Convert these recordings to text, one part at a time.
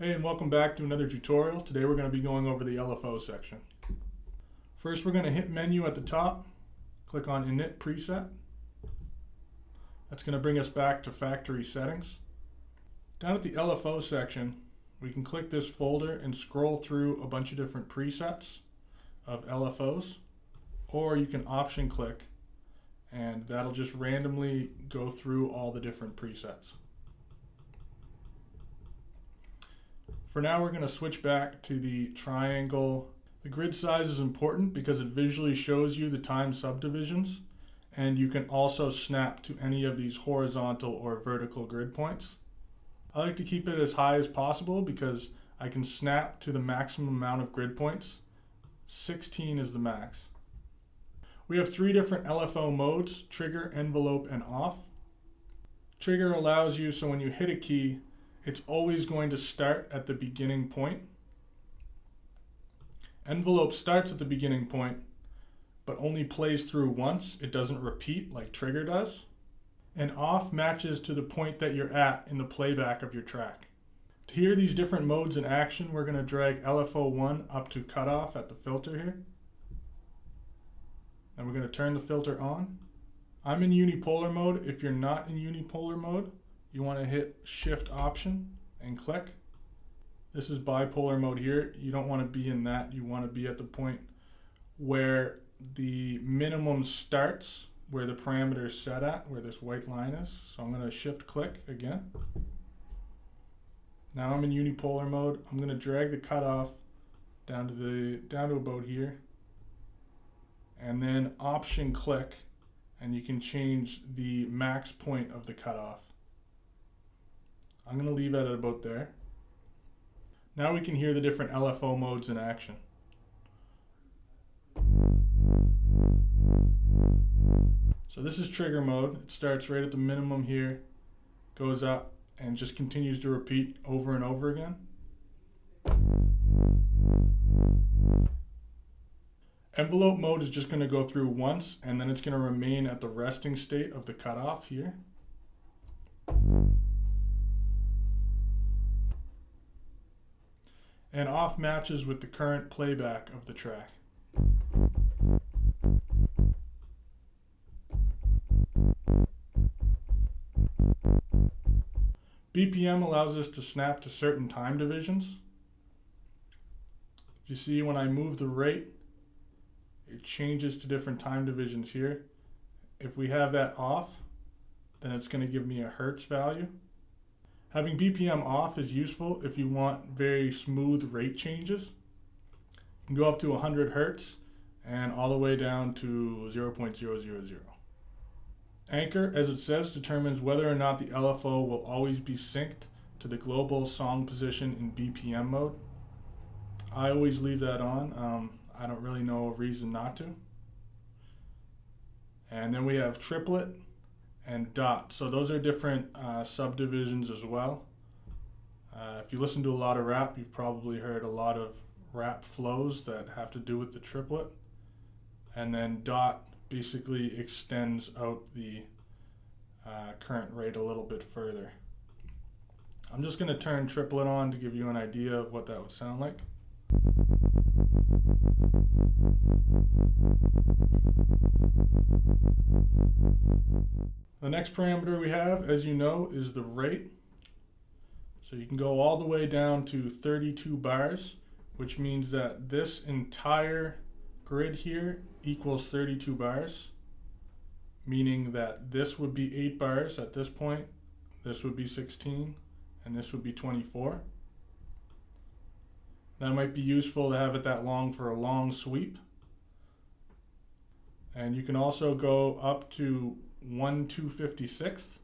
Hey, and welcome back to another tutorial. Today we're going to be going over the LFO section. First, we're going to hit Menu at the top, click on Init Preset. That's going to bring us back to Factory Settings. Down at the LFO section, we can click this folder and scroll through a bunch of different presets of LFOs, or you can option click and that'll just randomly go through all the different presets. For now, we're going to switch back to the triangle. The grid size is important because it visually shows you the time subdivisions, and you can also snap to any of these horizontal or vertical grid points. I like to keep it as high as possible because I can snap to the maximum amount of grid points. 16 is the max. We have three different LFO modes: trigger, envelope, and off. Trigger allows you, so when you hit a key, it's always going to start at the beginning point. Envelope starts at the beginning point, but only plays through once. It doesn't repeat like trigger does. And off matches to the point that you're at in the playback of your track. To hear these different modes in action, we're going to drag LFO 1 up to cutoff at the filter here. And we're going to turn the filter on. I'm in unipolar mode. If you're not in unipolar mode, you want to hit Shift Option and click. This is bipolar mode here. You don't want to be in that. You want to be at the point where the minimum starts, where the parameter is set at, where this white line is. So I'm going to Shift click again. Now I'm in unipolar mode. I'm going to drag the cutoff down to about here, and then Option click, and you can change the max point of the cutoff. I'm going to leave it at about there. Now we can hear the different LFO modes in action. So this is trigger mode. It starts right at the minimum here, goes up, and just continues to repeat over and over again. Envelope mode is just going to go through once, and then it's going to remain at the resting state of the cutoff here. And off matches with the current playback of the track. BPM allows us to snap to certain time divisions. If you see, when I move the rate, it changes to different time divisions here. If we have that off, then it's going to give me a hertz value. Having BPM off is useful if you want very smooth rate changes. You can go up to 100 hertz and all the way down to 0.000. Anchor, as it says, determines whether or not the LFO will always be synced to the global song position in BPM mode. I always leave that on. I don't really know a reason not to. And then we have triplet and dot. So those are different subdivisions as well. If you listen to a lot of rap, you've probably heard a lot of rap flows that have to do with the triplet. And then dot basically extends out the current rate a little bit further. I'm just going to turn triplet on to give you an idea of what that would sound like. The next parameter we have, as you know, is the rate. So you can go all the way down to 32 bars, which means that this entire grid here equals 32 bars, meaning that this would be 8 bars at this point, this would be 16, and this would be 24. That might be useful to have it that long for a long sweep. And you can also go up to 1/256th,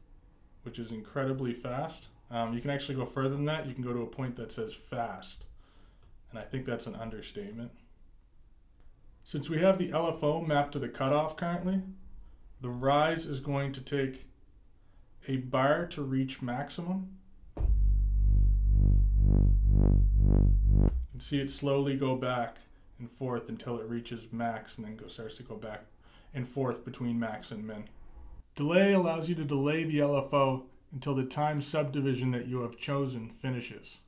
which is incredibly fast. You can actually go further than that. You can go to a point that says fast, and I think that's an understatement. Since we have the LFO mapped to the cutoff currently, the rise is going to take a bar to reach maximum. You can see it slowly go back and forth until it reaches max, and then starts to go back and forth between max and min. Delay allows you to delay the LFO until the time subdivision that you have chosen finishes.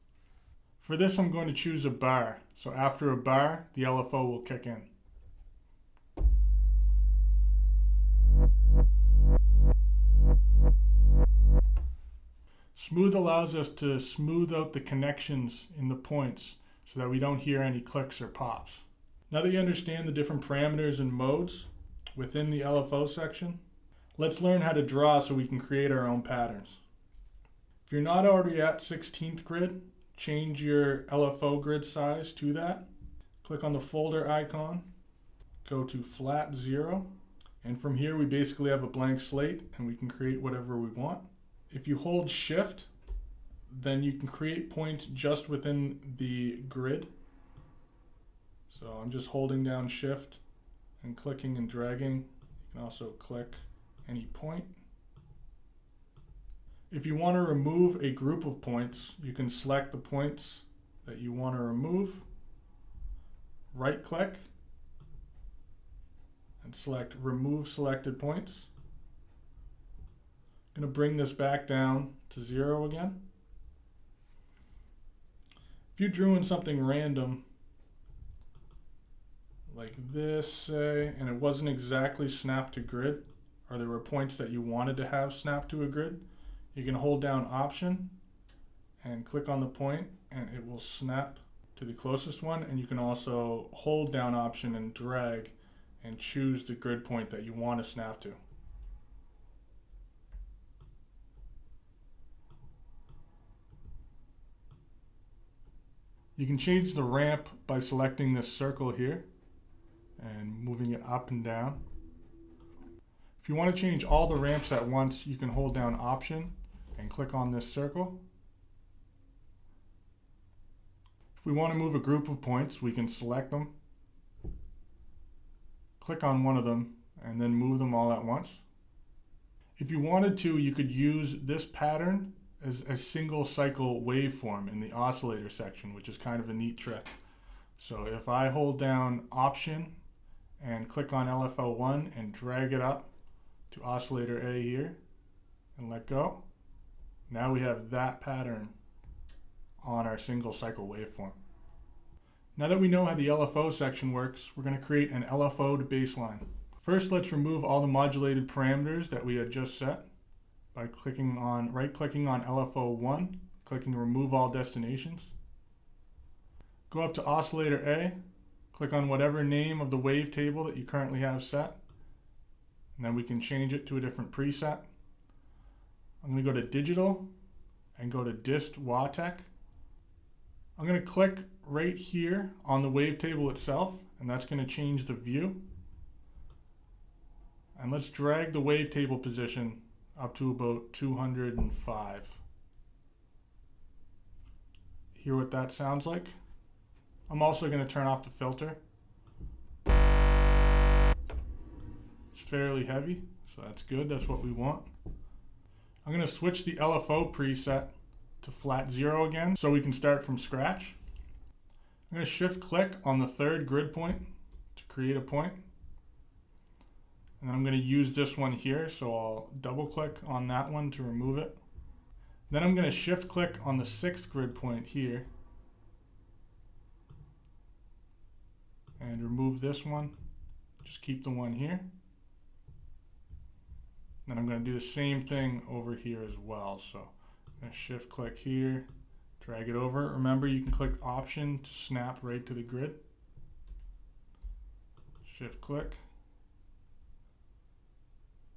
For this, I'm going to choose a bar. So after a bar, the LFO will kick in. Smooth allows us to smooth out the connections in the points so that we don't hear any clicks or pops. Now that you understand the different parameters and modes within the LFO section, let's learn how to draw so we can create our own patterns. If you're not already at 16th grid, change your LFO grid size to that. Click on the folder icon, go to flat 0, and from here we basically have a blank slate and we can create whatever we want. If you hold shift, then you can create points just within the grid. So I'm just holding down shift and clicking and dragging. You can also click any point. If you want to remove a group of points, you can select the points that you want to remove, right click, and select remove selected points. I'm going to bring this back down to 0 again. If you drew in something random, like this, say, and it wasn't exactly snapped to grid, or there were points that you wanted to have snapped to a grid, you can hold down Option and click on the point and it will snap to the closest one, and you can also hold down Option and drag and choose the grid point that you want to snap to. You can change the ramp by selecting this circle here and moving it up and down. If you want to change all the ramps at once, you can hold down Option and click on this circle. If we want to move a group of points, we can select them, click on one of them, and then move them all at once. If you wanted to, you could use this pattern as a single cycle waveform in the oscillator section, which is kind of a neat trick. So if I hold down Option and click on LFO1 and drag it up to oscillator A here and let go, now we have that pattern on our single cycle waveform. Now that we know how the LFO section works, we're going to create an LFO to baseline. First, let's remove all the modulated parameters that we had just set by right-clicking on LFO1, clicking Remove All Destinations. Go up to Oscillator A, click on whatever name of the wavetable that you currently have set, and then we can change it to a different preset. I'm going to go to Digital and go to Dist WATEC. I'm going to click right here on the wavetable itself, and that's going to change the view. And let's drag the wavetable position up to about 205. Hear what that sounds like? I'm also going to turn off the filter. It's fairly heavy, so that's good. That's what we want. I'm going to switch the LFO preset to flat 0 again so we can start from scratch. I'm going to shift click on the third grid point to create a point. And then I'm going to use this one here, so I'll double click on that one to remove it. Then I'm going to shift click on the 6th grid point here and remove this one. Just keep the one here. Then I'm going to do the same thing over here as well. So I'm going to shift click here, drag it over. Remember, you can click Option to snap right to the grid. Shift click.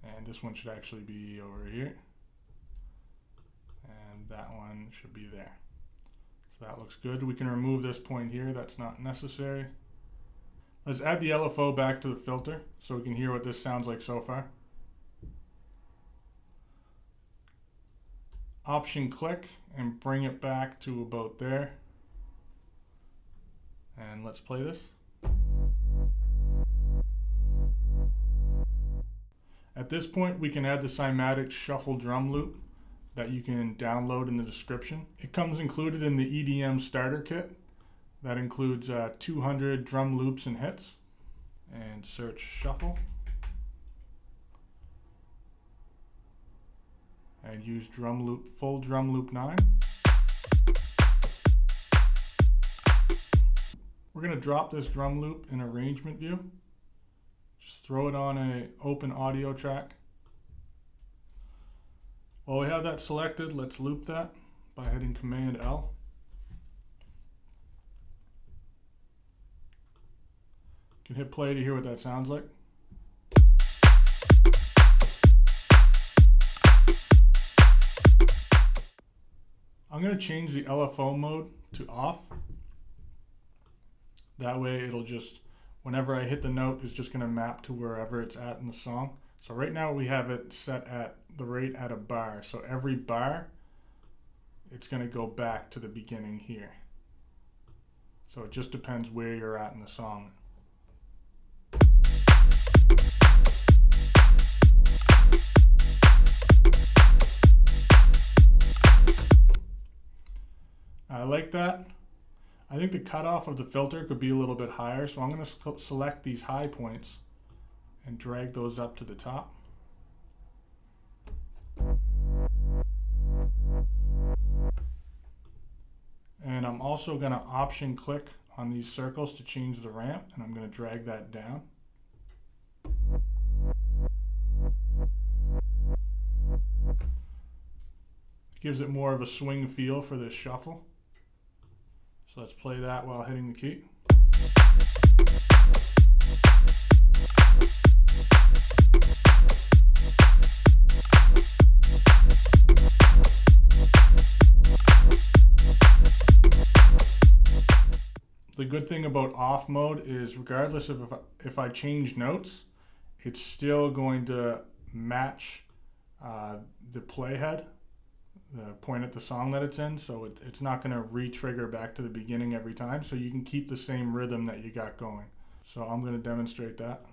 And this one should actually be over here. And that one should be there. So that looks good. We can remove this point here. That's not necessary. Let's add the LFO back to the filter so we can hear what this sounds like so far. Option click and bring it back to about there. And let's play this. At this point, we can add the Cymatics Shuffle drum loop that you can download in the description. It comes included in the EDM starter kit. That includes 200 drum loops and hits. And search Shuffle. And use drum loop, full drum loop 9. We're going to drop this drum loop in arrangement view. Just throw it on an open audio track. While we have that selected, let's loop that by hitting Command L. You can hit play to hear what that sounds like. I'm going to change the LFO mode to off. That way it'll just, whenever I hit the note, it's just going to map to wherever it's at in the song. So right now we have it set at the rate at a bar. So every bar, it's going to go back to the beginning here. So it just depends where you're at in the song. I like that. I think the cutoff of the filter could be a little bit higher, so I'm going to select these high points and drag those up to the top. And I'm also going to option click on these circles to change the ramp, and I'm going to drag that down. It gives it more of a swing feel for this shuffle. So let's play that while hitting the key. The good thing about off mode is regardless of if I change notes, it's still going to match the playhead, the point at the song that it's in, so it's not going to re-trigger back to the beginning every time, so you can keep the same rhythm that you got going. So I'm going to demonstrate that.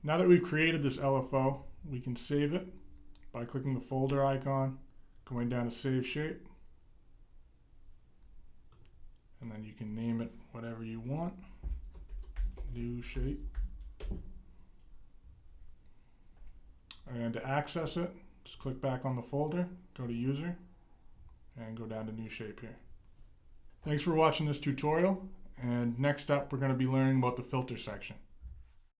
Now that we've created this LFO, we can save it by clicking the folder icon, going down to Save Shape, and then you can name it whatever you want. New shape. And to access it, just click back on the folder, go to User, and go down to New Shape here. Thanks for watching this tutorial, and next up we're going to be learning about the filter section.